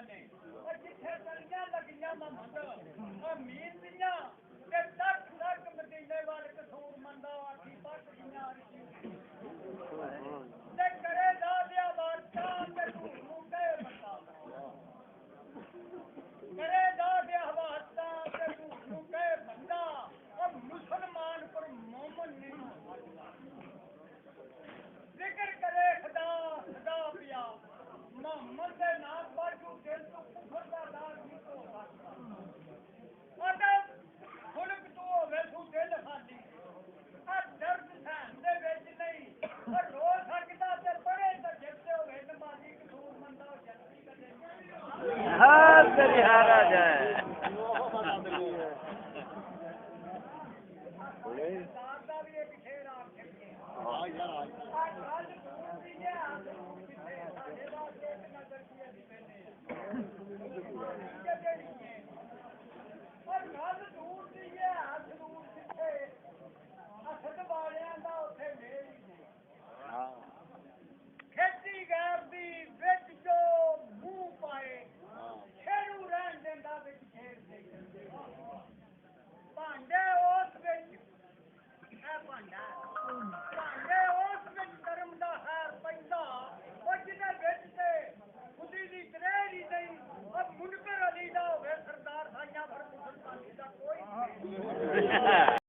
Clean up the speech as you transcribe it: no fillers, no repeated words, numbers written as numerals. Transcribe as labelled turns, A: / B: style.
A: ਨੇ ਉਹ ਜਿੱਥੇ ਤਲੀਆਂ ਲੱਗੀਆਂ ਮੁਹੰਮਦ ਅਮੀਨ ਦੀਆਂ ਤੇ ਤੱਕ ਤੱਕ ਮਦੀਨੇ ਵਾਲੇ ਕਸੂਰ ਮੰਦਾ ਆਖੀ ਪੱਕ ਦੀਆਂ ਤੇ ਕਰੇ ਦਾਦਿਆ ਵਾਰਤਾ ਤੇ ਨੂੰ ਕਹੇ ਬੰਦਾ ਕਰੇ ਦਾਦਿਆ ਵਾਰਤਾ ਤੇ ਨੂੰ ਕਹੇ ਬੰਦਾ ਉਹ ਮੁਸਲਮਾਨ ਪਰ ਮੋਮਨ ਨਹੀਂ ਜ਼ਿਕਰ करे खुदा खुदा पिया मोहम्मद के नाम पर जो दिल तो कुफर का दाग नहीं तो सकता अदब खुलक तो होवे तू दिल खाली आ दर्द सहन दे विच नहीं और रो सकदा ते पढ़े ते जिते होवे नमाजी कसूर मंदा जल्दी कदे
B: हां तेरी हारा जाए
A: दादा भी एक शेर आ
B: हां यार
A: ਖੇਤੀ ਗੈਰ ਦੀ ਵਿੱਚ ਜੋ ਮੂੰਹ ਪਾਏ ਛੇੜੂ ਰਹਿਣ ਦਿੰਦਾ ਵਿੱਚ ਛੇੜ ਦੇ ਭਾਂਡੇ ਉਸ ਵਿੱਚ ਇਹ ਭਾਂਡਾ